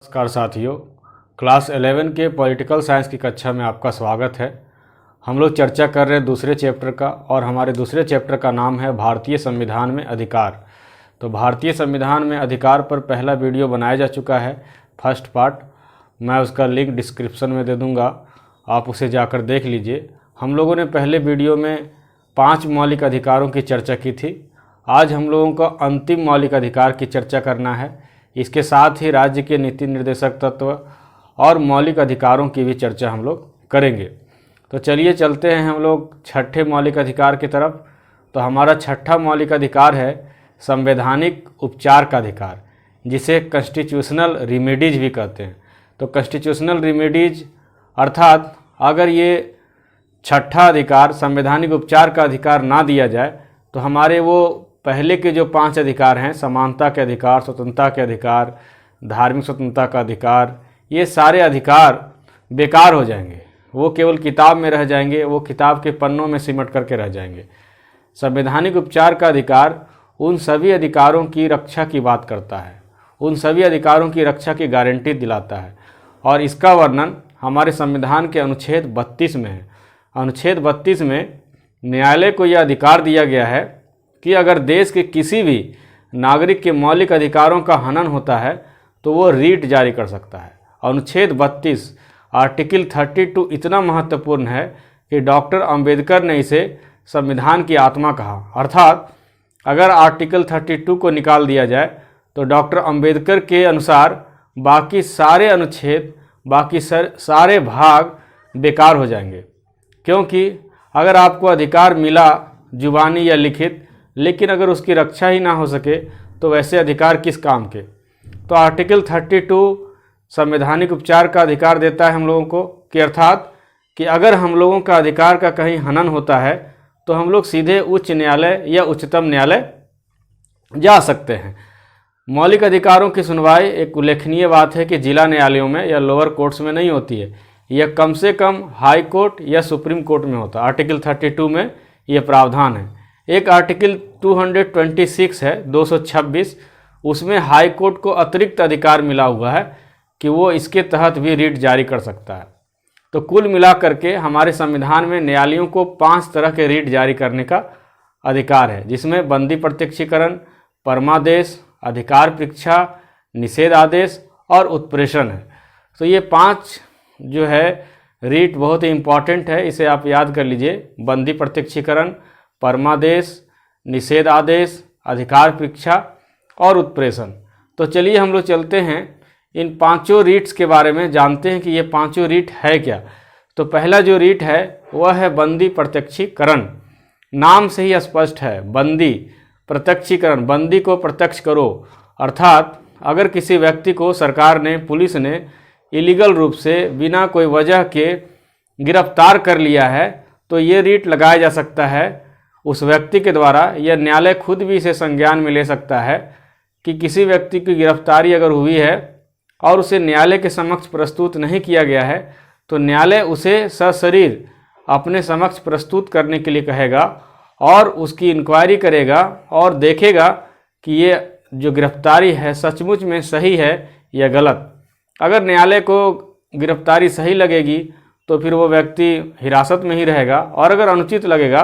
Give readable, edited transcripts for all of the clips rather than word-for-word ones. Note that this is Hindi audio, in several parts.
नमस्कार साथियों, क्लास 11 के पॉलिटिकल साइंस की कक्षा में आपका स्वागत है। हम लोग चर्चा कर रहे हैं दूसरे चैप्टर का और हमारे दूसरे चैप्टर का नाम है भारतीय संविधान में अधिकार। तो भारतीय संविधान में अधिकार पर पहला वीडियो बनाया जा चुका है, फर्स्ट पार्ट। मैं उसका लिंक डिस्क्रिप्शन में दे दूँगा, आप उसे जाकर देख लीजिए। हम लोगों ने पहले वीडियो में 5 मौलिक अधिकारों की चर्चा की थी। आज हम लोगों को अंतिम मौलिक अधिकार की चर्चा करना है। इसके साथ ही राज्य के नीति निर्देशक तत्व और मौलिक अधिकारों की भी चर्चा हम लोग करेंगे। तो चलिए चलते हैं हम लोग छठे मौलिक अधिकार की तरफ। तो हमारा छठा मौलिक अधिकार है संवैधानिक उपचार का अधिकार, जिसे कॉन्स्टिट्यूशनल रिमेडीज भी कहते हैं। तो कॉन्स्टिट्यूशनल रिमेडीज अर्थात अगर ये छठा अधिकार संवैधानिक उपचार का अधिकार ना दिया जाए तो हमारे वो पहले के जो 5 अधिकार हैं, समानता के अधिकार, स्वतंत्रता के अधिकार, धार्मिक स्वतंत्रता का अधिकार, ये सारे अधिकार बेकार हो जाएंगे। वो केवल किताब में रह जाएंगे, वो किताब के पन्नों में सिमट करके रह जाएंगे। संवैधानिक उपचार का अधिकार उन सभी अधिकारों की रक्षा की बात करता है, उन सभी अधिकारों की रक्षा की गारंटी दिलाता है। और इसका वर्णन हमारे संविधान के अनुच्छेद 32 में है। अनुच्छेद 32 में न्यायालय को यह अधिकार दिया गया है कि अगर देश के किसी भी नागरिक के मौलिक अधिकारों का हनन होता है तो वो रीट जारी कर सकता है। अनुच्छेद 32 आर्टिकल 32 इतना महत्वपूर्ण है कि डॉक्टर अंबेडकर ने इसे संविधान की आत्मा कहा। अर्थात अगर आर्टिकल 32 को निकाल दिया जाए तो डॉक्टर अंबेडकर के अनुसार बाकी सारे अनुच्छेद, बाकी सारे भाग बेकार हो जाएंगे। क्योंकि अगर आपको अधिकार मिला जुबानी या लिखित, लेकिन अगर उसकी रक्षा ही ना हो सके तो वैसे अधिकार किस काम के। तो आर्टिकल 32 संवैधानिक उपचार का अधिकार देता है हम लोगों को कि अर्थात कि अगर हम लोगों का अधिकार का कहीं हनन होता है तो हम लोग सीधे उच्च न्यायालय या उच्चतम न्यायालय जा सकते हैं। मौलिक अधिकारों की सुनवाई एक उल्लेखनीय बात है कि जिला न्यायालयों में या लोअर कोर्ट्स में नहीं होती है, यह कम से कम हाई कोर्ट या सुप्रीम कोर्ट में होता है। आर्टिकल 32 में यह प्रावधान है। एक आर्टिकल 226 है, 226, उसमें हाई कोर्ट को अतिरिक्त अधिकार मिला हुआ है कि वो इसके तहत भी रीट जारी कर सकता है। तो कुल मिलाकर के हमारे संविधान में न्यायालयों को 5 तरह के रीट जारी करने का अधिकार है, जिसमें बंदी प्रत्यक्षीकरण, परमादेश, अधिकार परीक्षा, निषेध आदेश और उत्प्रेषण है। तो ये 5 जो है रीट बहुत ही इम्पॉर्टेंट है, इसे आप याद कर लीजिए। बंदी प्रत्यक्षीकरण, परमादेश, निषेध आदेश, अधिकार परीक्षा और उत्प्रेषण। तो चलिए हम लोग चलते हैं इन 5 रीट्स के बारे में, जानते हैं कि ये 5 रीट है क्या। तो पहला जो रीट है वह है बंदी प्रत्यक्षीकरण। नाम से ही स्पष्ट है, बंदी प्रत्यक्षीकरण, बंदी को प्रत्यक्ष करो। अर्थात अगर किसी व्यक्ति को सरकार ने, पुलिस ने इलीगल रूप से बिना कोई वजह के गिरफ्तार कर लिया है तो ये रीट लगाया जा सकता है उस व्यक्ति के द्वारा, या न्यायालय खुद भी इसे संज्ञान में ले सकता है कि किसी व्यक्ति की गिरफ्तारी अगर हुई है और उसे न्यायालय के समक्ष प्रस्तुत नहीं किया गया है तो न्यायालय उसे सशरीर अपने समक्ष प्रस्तुत करने के लिए कहेगा और उसकी इंक्वायरी करेगा और देखेगा कि ये जो गिरफ्तारी है सचमुच में सही है या गलत। अगर न्यायालय को गिरफ्तारी सही लगेगी तो फिर वो व्यक्ति हिरासत में ही रहेगा, और अगर अनुचित लगेगा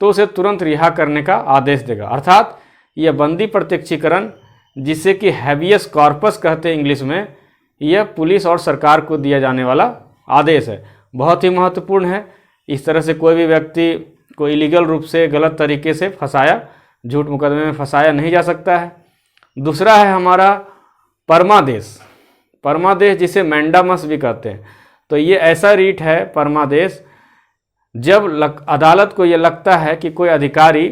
तो उसे तुरंत रिहा करने का आदेश देगा। अर्थात यह बंदी प्रत्यक्षीकरण, जिसे कि हैबियस कॉर्पस कहते हैं इंग्लिश में, यह पुलिस और सरकार को दिया जाने वाला आदेश है। बहुत ही महत्वपूर्ण है। इस तरह से कोई भी व्यक्ति को इलीगल रूप से, गलत तरीके से फंसाया, झूठ मुकदमे में फंसाया नहीं जा सकता है। दूसरा है हमारा परमादेश। परमादेश जिसे मैंडामस भी कहते हैं। तो ये ऐसा रीट है परमादेश जब अदालत को यह लगता है कि कोई अधिकारी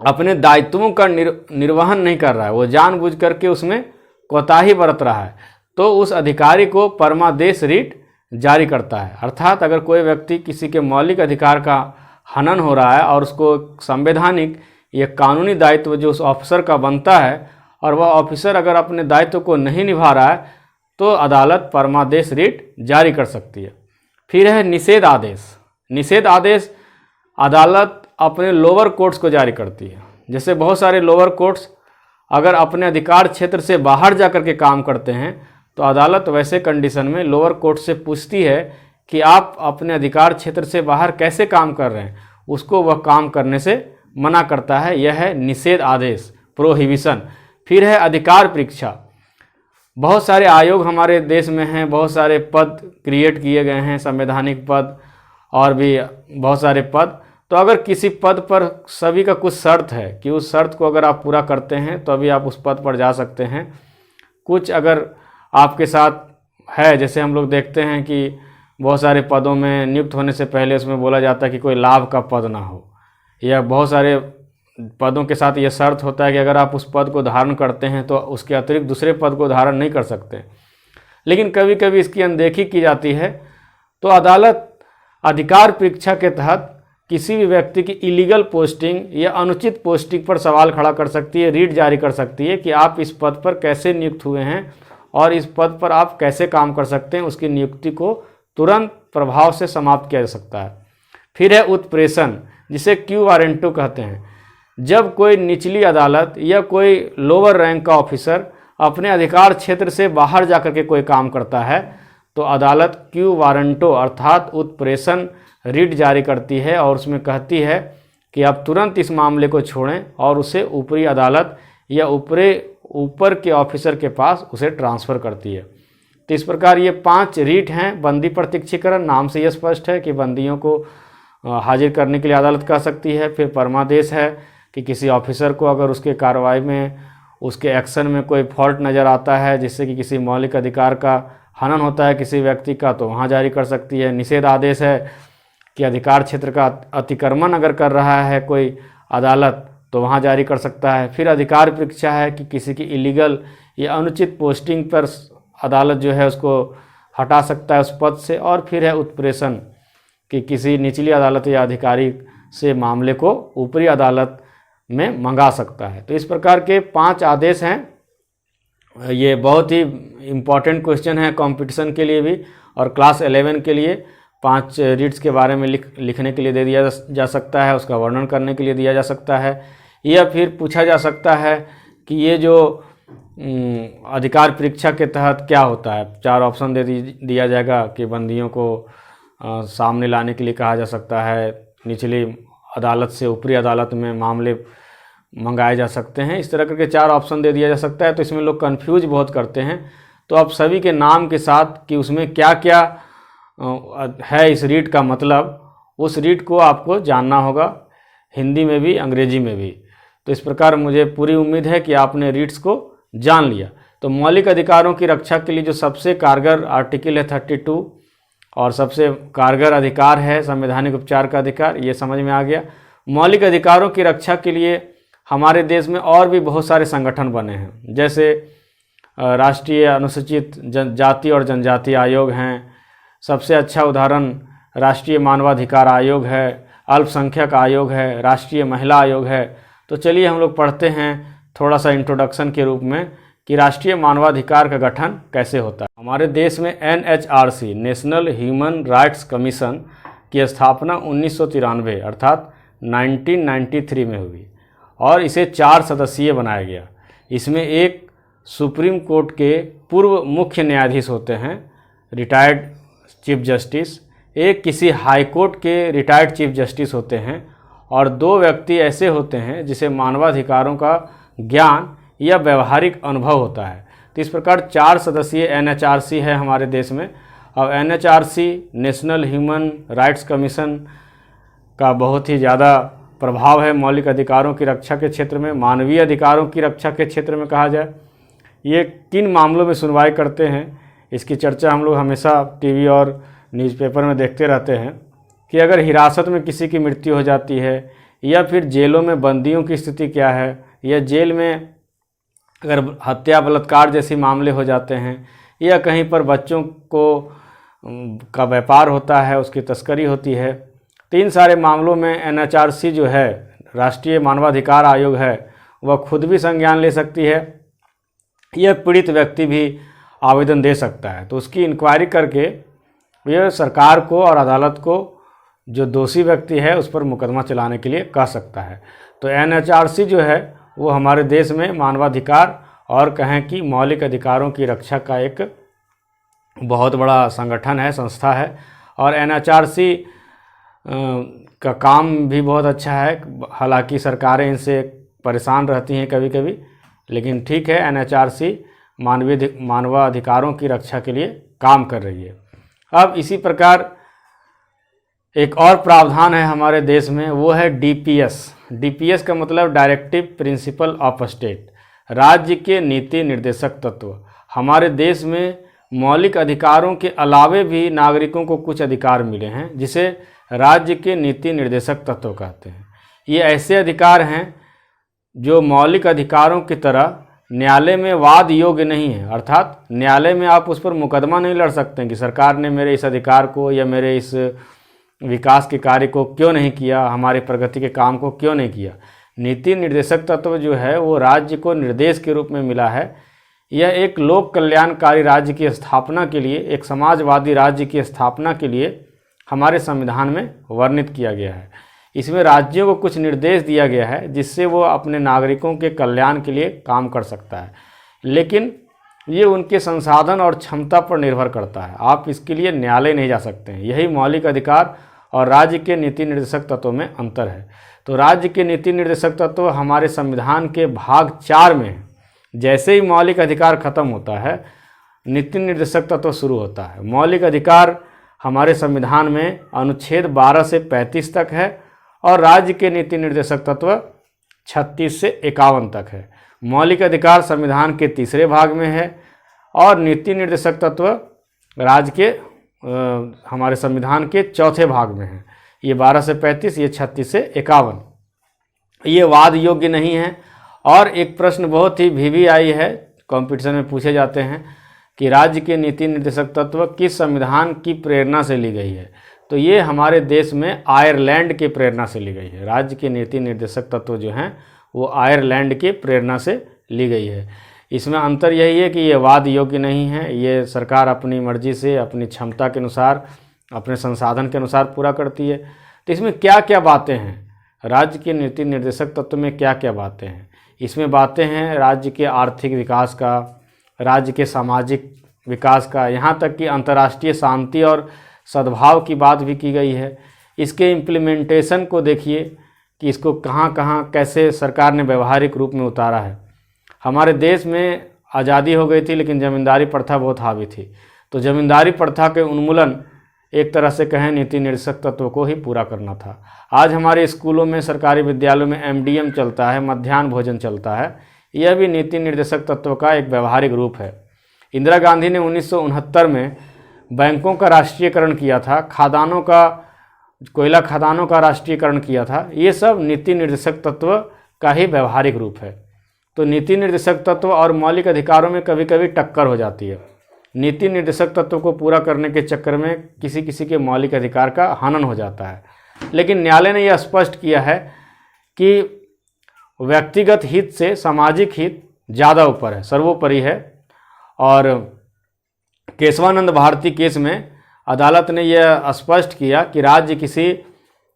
अपने दायित्वों का निर्वहन नहीं कर रहा है, वो जानबूझ करके उसमें कोताही बरत रहा है, तो उस अधिकारी को परमादेश रीट जारी करता है। अर्थात अगर कोई व्यक्ति किसी के मौलिक अधिकार का हनन हो रहा है और उसको संवैधानिक या कानूनी दायित्व जो उस ऑफिसर का बनता है और वह ऑफिसर अगर अपने दायित्व को नहीं निभा रहा है तो अदालत परमादेश रीट जारी कर सकती है। फिर है निषेध आदेश। निषेध आदेश अदालत अपने लोअर कोर्ट्स को जारी करती है। जैसे बहुत सारे लोअर कोर्ट्स अगर अपने अधिकार क्षेत्र से बाहर जाकर के काम करते हैं तो अदालत वैसे कंडीशन में लोअर कोर्ट से पूछती है कि आप अपने अधिकार क्षेत्र से बाहर कैसे काम कर रहे हैं, उसको वह काम करने से मना करता है। यह है निषेध आदेश, प्रोहिबिशन। फिर है अधिकार परीक्षा। बहुत सारे आयोग हमारे देश में हैं, बहुत सारे पद क्रिएट किए गए हैं, संवैधानिक पद और भी बहुत सारे पद। तो अगर किसी पद पर सभी का कुछ शर्त है कि उस शर्त को अगर आप पूरा करते हैं तो अभी आप उस पद पर जा सकते हैं। कुछ अगर आपके साथ है, जैसे हम लोग देखते हैं कि बहुत सारे पदों में नियुक्त होने से पहले उसमें बोला जाता है कि कोई लाभ का पद ना हो, या बहुत सारे पदों के साथ यह शर्त होता है कि अगर आप उस पद को धारण करते हैं तो उसके अतिरिक्त दूसरे पद को धारण नहीं कर सकते। लेकिन कभी कभी इसकी अनदेखी की जाती है। तो अदालत अधिकार परीक्षा के तहत किसी भी व्यक्ति की इलीगल पोस्टिंग या अनुचित पोस्टिंग पर सवाल खड़ा कर सकती है, रीट जारी कर सकती है कि आप इस पद पर कैसे नियुक्त हुए हैं और इस पद पर आप कैसे काम कर सकते हैं। उसकी नियुक्ति को तुरंत प्रभाव से समाप्त किया जा सकता है। फिर है उत्प्रेषण, जिसे क्यू वारंटो कहते हैं। जब कोई निचली अदालत या कोई लोअर रैंक का ऑफिसर अपने अधिकार क्षेत्र से बाहर जाकर के कोई काम करता है तो अदालत क्यू वारंटो अर्थात उत्प्रेषण रिट जारी करती है और उसमें कहती है कि आप तुरंत इस मामले को छोड़ें और उसे ऊपरी अदालत या ऊपर के ऑफिसर के पास उसे ट्रांसफ़र करती है। तो इस प्रकार ये 5 रीट हैं। बंदी प्रत्यक्षीकरण, नाम से यह स्पष्ट है कि बंदियों को हाजिर करने के लिए अदालत कह सकती है। फिर परमादेश है कि किसी ऑफिसर को अगर उसके कार्रवाई में, उसके एक्शन में कोई फॉल्ट नज़र आता है जिससे कि किसी मौलिक अधिकार का हनन होता है किसी व्यक्ति का, तो वहाँ जारी कर सकती है। निषेध आदेश है कि अधिकार क्षेत्र का अतिक्रमण अगर कर रहा है कोई अदालत तो वहाँ जारी कर सकता है। फिर अधिकार परीक्षा है कि किसी की इलीगल या अनुचित पोस्टिंग पर अदालत जो है उसको हटा सकता है उस पद से। और फिर है उत्प्रेषण कि किसी निचली अदालत या अधिकारी से मामले को ऊपरी अदालत में मंगा सकता है। तो इस प्रकार के 5 आदेश हैं। ये बहुत ही इम्पॉर्टेंट क्वेश्चन है कंपटीशन के लिए भी, और क्लास 11 के लिए 5 रीट्स के बारे में लिखने के लिए दे दिया जा सकता है, उसका वर्णन करने के लिए दिया जा सकता है। या फिर पूछा जा सकता है कि ये जो अधिकार परीक्षा के तहत क्या होता है। 4 ऑप्शन दे दिया जाएगा कि बंदियों को सामने लाने के लिए कहा जा सकता है, निचली अदालत से ऊपरी अदालत में मामले मंगाए जा सकते हैं। इस तरह करके 4 ऑप्शन दे दिया जा सकता है। तो इसमें लोग कंफ्यूज बहुत करते हैं। तो आप सभी के नाम के साथ कि उसमें क्या क्या है इस रीट का मतलब, उस रीट को आपको जानना होगा, हिंदी में भी अंग्रेजी में भी। तो इस प्रकार मुझे पूरी उम्मीद है कि आपने रीट्स को जान लिया। तो मौलिक अधिकारों की रक्षा के लिए जो सबसे कारगर आर्टिकल है 32 और सबसे कारगर अधिकार है संवैधानिक उपचार का अधिकार, ये समझ में आ गया। मौलिक अधिकारों की रक्षा के लिए हमारे देश में और भी बहुत सारे संगठन बने हैं, जैसे राष्ट्रीय अनुसूचित जाति और जनजाति आयोग हैं। सबसे अच्छा उदाहरण राष्ट्रीय मानवाधिकार आयोग है, अल्पसंख्यक आयोग है, राष्ट्रीय महिला आयोग है। तो चलिए हम लोग पढ़ते हैं थोड़ा सा इंट्रोडक्शन के रूप में कि राष्ट्रीय मानवाधिकार का गठन कैसे होता है। हमारे देश में NHRC national human rights commission की स्थापना 1993 अर्थात 1993 में हुई और इसे 4 सदस्यीय बनाया गया। इसमें एक सुप्रीम कोर्ट के पूर्व मुख्य न्यायाधीश होते हैं, रिटायर्ड चीफ जस्टिस, एक किसी हाई कोर्ट के रिटायर्ड चीफ जस्टिस होते हैं और 2 व्यक्ति ऐसे होते हैं जिसे मानवाधिकारों का ज्ञान या व्यवहारिक अनुभव होता है। तो इस प्रकार 4 सदस्यीय NHRC है हमारे देश में। अब NHRC national human rights commission का बहुत ही ज़्यादा प्रभाव है मौलिक अधिकारों की रक्षा के क्षेत्र में। मानवीय अधिकारों की रक्षा के क्षेत्र में कहा जाए, ये किन मामलों में सुनवाई करते हैं, इसकी चर्चा हम लोग हमेशा टीवी और न्यूज़पेपर में देखते रहते हैं कि अगर हिरासत में किसी की मृत्यु हो जाती है या फिर जेलों में बंदियों की स्थिति क्या है, या जेल में अगर हत्या बलात्कार जैसे मामले हो जाते हैं, या कहीं पर बच्चों को का व्यापार होता है, उसकी तस्करी होती है। तो इन सारे मामलों में NHRC जो है, राष्ट्रीय मानवाधिकार आयोग है, वह खुद भी संज्ञान ले सकती है या पीड़ित व्यक्ति भी आवेदन दे सकता है। तो उसकी इंक्वायरी करके यह सरकार को और अदालत को जो दोषी व्यक्ति है उस पर मुकदमा चलाने के लिए कह सकता है। तो NHRC जो है वो हमारे देश में मानवाधिकार और कहें कि मौलिक अधिकारों की रक्षा का एक बहुत बड़ा संगठन है, संस्था है। और एनएचआरसी का काम भी बहुत अच्छा है, हालांकि सरकारें इनसे परेशान रहती हैं कभी कभी, लेकिन ठीक है, एनएचआरसी मानवाधिकारों की रक्षा के लिए काम कर रही है। अब इसी प्रकार एक और प्रावधान है हमारे देश में, वो है डीपीएस। डीपीएस का मतलब डायरेक्टिव प्रिंसिपल ऑफ स्टेट, राज्य के नीति निर्देशक तत्व। हमारे देश में मौलिक अधिकारों के अलावे भी नागरिकों को कुछ अधिकार मिले हैं, जिसे राज्य के नीति निर्देशक तत्व कहते हैं। ये ऐसे अधिकार हैं जो मौलिक अधिकारों की तरह न्यायालय में वाद योग्य नहीं है, अर्थात न्यायालय में आप उस पर मुकदमा नहीं लड़ सकते हैं कि सरकार ने मेरे इस अधिकार को या मेरे इस विकास के कार्य को क्यों नहीं किया, हमारे प्रगति के काम को क्यों नहीं किया। नीति निर्देशक तत्व जो है वो राज्य को निर्देश के रूप में मिला है। यह एक लोक कल्याणकारी राज्य की स्थापना के लिए, एक समाजवादी राज्य की स्थापना के लिए हमारे संविधान में वर्णित किया गया है। इसमें राज्यों को कुछ निर्देश दिया गया है जिससे वो अपने नागरिकों के कल्याण के लिए काम कर सकता है, लेकिन ये उनके संसाधन और क्षमता पर निर्भर करता है। आप इसके लिए न्यायालय नहीं जा सकते हैं। यही मौलिक अधिकार और राज्य के नीति निर्देशक तत्वों में अंतर है। तो राज्य के नीति निर्देशक तत्व हमारे संविधान के भाग 4 में है। जैसे ही मौलिक अधिकार खत्म होता है, नीति निर्देशक तत्व शुरू होता है। मौलिक अधिकार हमारे संविधान में अनुच्छेद 12 से 35 तक है और राज्य के नीति निर्देशक तत्व 36 से 51 तक है। मौलिक अधिकार संविधान के तीसरे भाग में है और नीति निर्देशक तत्व राज्य के हमारे संविधान के चौथे भाग में है। ये 12 से 35, ये 36 से 51। ये वाद योग्य नहीं है। और एक प्रश्न बहुत ही वीवीआई है, कंपटीशन में पूछे जाते हैं कि राज्य के नीति निर्देशक तत्व किस संविधान की प्रेरणा से ली गई है। तो ये हमारे देश में आयरलैंड के प्रेरणा से ली गई है। राज्य के नीति निर्देशक तत्व जो हैं वो आयरलैंड के प्रेरणा से ली गई है। इसमें अंतर यही है कि ये वाद योग्य नहीं है, ये सरकार अपनी मर्जी से, अपनी क्षमता के अनुसार, अपने संसाधन के अनुसार पूरा करती है। तो इसमें क्या क्या बातें हैं, राज्य के नीति निर्देशक तत्व में क्या क्या बातें हैं? इसमें बातें हैं राज्य के आर्थिक विकास का, राज्य के सामाजिक विकास का, यहाँ तक कि अंतर्राष्ट्रीय शांति और सद्भाव की बात भी की गई है। इसके इम्प्लीमेंटेशन को देखिए कि इसको कहाँ कहाँ कैसे सरकार ने व्यवहारिक रूप में उतारा है। हमारे देश में आज़ादी हो गई थी लेकिन ज़मींदारी प्रथा बहुत हावी थी। तो ज़मींदारी प्रथा के उन्मूलन एक तरह से कहें नीति निर्देशक तत्व को ही पूरा करना था। आज हमारे स्कूलों में, सरकारी विद्यालयों में एमडीएम चलता है, मध्याह्न भोजन चलता है। यह भी नीति निर्देशक तत्व का एक व्यवहारिक रूप है। इंदिरा गांधी ने 1969 में बैंकों का राष्ट्रीयकरण किया था, कोयला खदानों का राष्ट्रीयकरण किया था। ये सब नीति निर्देशक तत्व का ही व्यवहारिक रूप है। तो नीति निर्देशक तत्व और मौलिक अधिकारों में कभी कभी टक्कर हो जाती है। नीति निर्देशक तत्व को पूरा करने के चक्कर में किसी किसी के मौलिक अधिकार का हनन हो जाता है। लेकिन न्यायालय ने यह स्पष्ट किया है कि व्यक्तिगत हित से सामाजिक हित ज़्यादा ऊपर है, सर्वोपरि है। और केशवानंद भारती केस में अदालत ने यह स्पष्ट किया कि राज्य किसी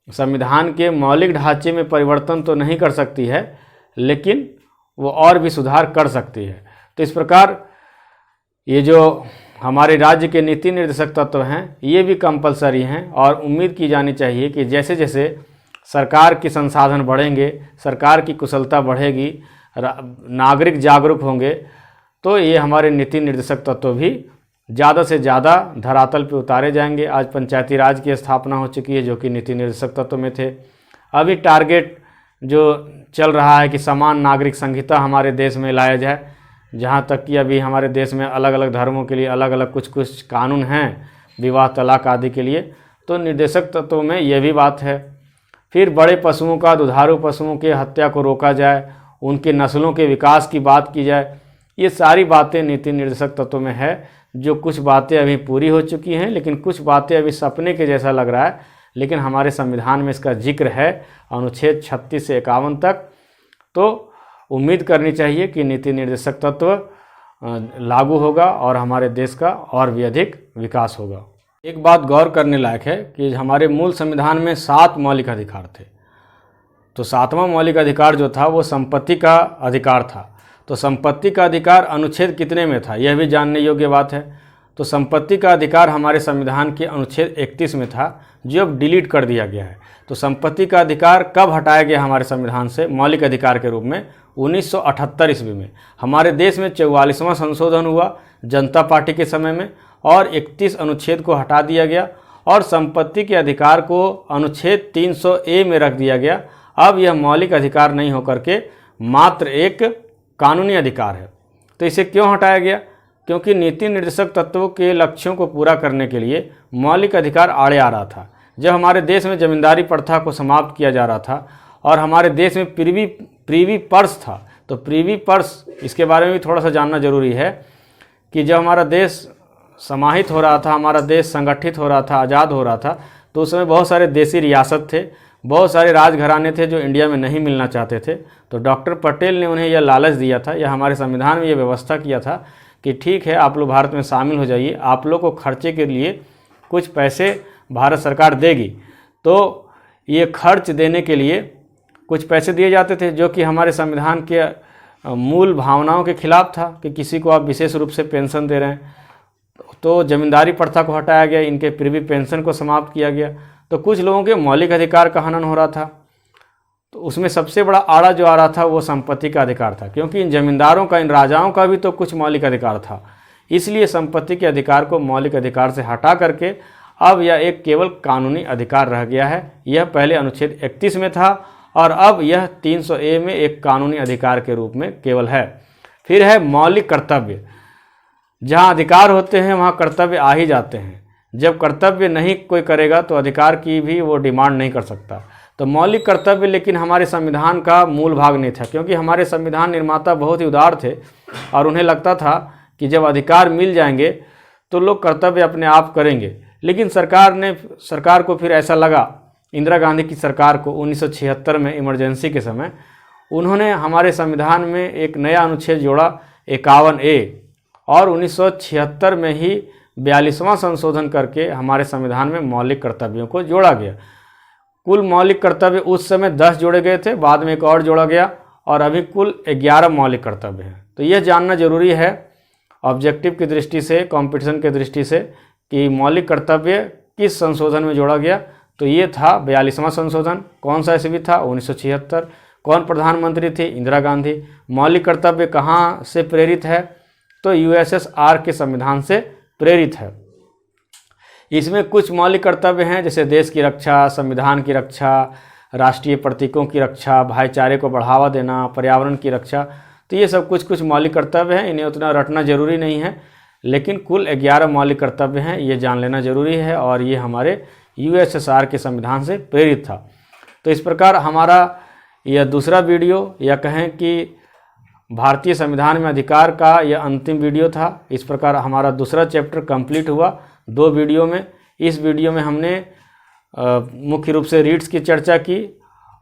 संविधान के मौलिक ढांचे में परिवर्तन तो नहीं कर सकती है, लेकिन वो और भी सुधार कर सकती है। तो इस प्रकार ये जो हमारे राज्य के नीति निर्देशक तत्व हैं, ये भी कंपलसरी हैं और उम्मीद की जानी चाहिए कि जैसे जैसे सरकार के संसाधन बढ़ेंगे, सरकार की कुशलता बढ़ेगी, नागरिक जागरूक होंगे, तो ये हमारे नीति निर्देशक तत्व भी ज़्यादा से ज़्यादा धरातल पे उतारे जाएंगे। आज पंचायती राज की स्थापना हो चुकी है जो कि नीति निर्देशक तत्व में थे। अभी टारगेट जो चल रहा है कि समान नागरिक संहिता हमारे देश में लाया जाए, जहाँ तक कि अभी हमारे देश में अलग अलग धर्मों के लिए अलग अलग कुछ कानून हैं, विवाह तलाक आदि के लिए। तो निर्देशक तत्वों में ये भी बात है। फिर बड़े पशुओं का, दुधारू पशुओं के हत्या को रोका जाए, उनके नस्लों के विकास की बात की जाए। ये सारी बातें नीति निर्देशक तत्व में है। जो कुछ बातें अभी पूरी हो चुकी हैं, लेकिन कुछ बातें अभी सपने के जैसा लग रहा है, लेकिन हमारे संविधान में इसका जिक्र है अनुच्छेद 36 से 51 तक। तो उम्मीद करनी चाहिए कि नीति निर्देशक तत्व लागू होगा और हमारे देश का और भी अधिक विकास होगा। एक बात गौर करने लायक है कि हमारे मूल संविधान में 7 मौलिक अधिकार थे। तो 7वां मौलिक अधिकार जो था वो संपत्ति का अधिकार था। तो संपत्ति का अधिकार अनुच्छेद कितने में था, यह भी जानने योग्य बात है। तो संपत्ति का अधिकार हमारे संविधान के अनुच्छेद 31 में था, जो अब डिलीट कर दिया गया है। तो संपत्ति का अधिकार कब हटाया गया हमारे संविधान से मौलिक अधिकार के रूप में? 1978 ईस्वी में। हमारे देश में 44वां संशोधन हुआ जनता पार्टी के समय में, और 31 अनुच्छेद को हटा दिया गया और संपत्ति के अधिकार को अनुच्छेद 300A में रख दिया गया। अब यह मौलिक अधिकार नहीं होकर के मात्र एक कानूनी अधिकार है। तो इसे क्यों हटाया गया? क्योंकि नीति निर्देशक तत्वों के लक्ष्यों को पूरा करने के लिए मौलिक अधिकार आड़े आ रहा था। जब हमारे देश में जमींदारी प्रथा को समाप्त किया जा रहा था और हमारे देश में प्रीवी पर्स था, तो प्रीवी पर्स, इसके बारे में भी थोड़ा सा जानना जरूरी है कि जब हमारा देश समाहित हो रहा था, हमारा देश संगठित हो रहा था, आज़ाद हो रहा था, तो उस समय बहुत सारे देसी रियासत थे, बहुत सारे राजघराने थे जो इंडिया में नहीं मिलना चाहते थे। तो डॉक्टर पटेल ने उन्हें यह लालच दिया था, या हमारे संविधान में यह व्यवस्था किया था कि ठीक है, आप लोग भारत में शामिल हो जाइए, आप लोग को खर्चे के लिए कुछ पैसे भारत सरकार देगी। तो ये खर्च देने के लिए कुछ पैसे दिए जाते थे, जो कि हमारे संविधान के मूल भावनाओं के खिलाफ था कि किसी को आप विशेष रूप से पेंशन दे रहे हैं। तो जमींदारी प्रथा को हटाया गया, इनके प्रीवी पेंशन को समाप्त किया गया। तो कुछ लोगों के मौलिक अधिकार का हनन हो रहा था। तो उसमें सबसे बड़ा आड़ा जो आ रहा था वो संपत्ति का अधिकार था, क्योंकि इन जमींदारों का, इन राजाओं का भी तो कुछ मौलिक अधिकार था। इसलिए संपत्ति के अधिकार को मौलिक अधिकार से हटा करके अब यह एक केवल कानूनी अधिकार रह गया है। यह पहले अनुच्छेद 31 में था और अब यह 300A में एक कानूनी अधिकार के रूप में केवल है। फिर है मौलिक कर्तव्य। जहाँ अधिकार होते हैं वहाँ कर्तव्य आ ही जाते हैं। जब कर्तव्य नहीं कोई करेगा तो अधिकार की भी वो डिमांड नहीं कर सकता। तो मौलिक कर्तव्य लेकिन हमारे संविधान का मूल भाग नहीं था, क्योंकि हमारे संविधान निर्माता बहुत ही उदार थे और उन्हें लगता था कि जब अधिकार मिल जाएंगे तो लोग कर्तव्य अपने आप करेंगे। लेकिन सरकार को फिर ऐसा लगा, इंदिरा गांधी की सरकार को 1976 में इमरजेंसी के समय उन्होंने हमारे संविधान में एक नया अनुच्छेद जोड़ा 51A, और 1976 में ही 42वां संशोधन करके हमारे संविधान में मौलिक कर्तव्यों को जोड़ा गया। कुल मौलिक कर्तव्य उस समय 10 जोड़े गए थे, बाद में एक और जोड़ा गया और अभी कुल 11 मौलिक कर्तव्य हैं। तो यह जानना जरूरी है ऑब्जेक्टिव की दृष्टि से, कंपटीशन की दृष्टि से, कि मौलिक कर्तव्य किस संशोधन में जोड़ा गया। तो ये था 42वां संशोधन। कौन सा ईस्वी था? 1976। कौन प्रधानमंत्री थी? इंदिरा गांधी। मौलिक कर्तव्य कहाँ से प्रेरित है? तो USSR के संविधान से प्रेरित है। इसमें कुछ मौलिक कर्तव्य हैं, जैसे देश की रक्षा, संविधान की रक्षा, राष्ट्रीय प्रतीकों की रक्षा, भाईचारे को बढ़ावा देना, पर्यावरण की रक्षा। तो ये सब कुछ मौलिक कर्तव्य हैं, इन्हें उतना रटना जरूरी नहीं है, लेकिन कुल 11 मौलिक कर्तव्य हैं, ये जान लेना जरूरी है। और ये हमारे USSR के संविधान से प्रेरित था। तो इस प्रकार हमारा यह दूसरा वीडियो, या कहें कि भारतीय संविधान में अधिकार का यह अंतिम वीडियो था। इस प्रकार हमारा दूसरा चैप्टर कंप्लीट हुआ 2 वीडियो में। इस वीडियो में हमने मुख्य रूप से रीट्स की चर्चा की,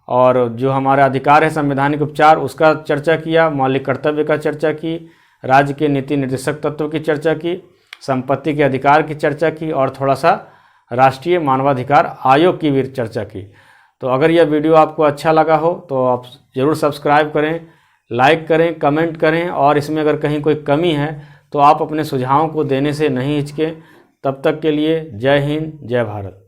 और जो हमारा अधिकार है संवैधानिक उपचार उसका चर्चा किया, मौलिक कर्तव्य का चर्चा की, राज्य के नीति निर्देशक तत्वों की चर्चा की, संपत्ति के अधिकार की चर्चा की, और थोड़ा सा राष्ट्रीय मानवाधिकार आयोग की भी चर्चा की। तो अगर यह वीडियो आपको अच्छा लगा हो तो आप ज़रूर सब्सक्राइब करें, लाइक करें, कमेंट करें, और इसमें अगर कहीं कोई कमी है तो आप अपने सुझावों को देने से नहीं हिचकें। तब तक के लिए जय हिंद, जय भारत।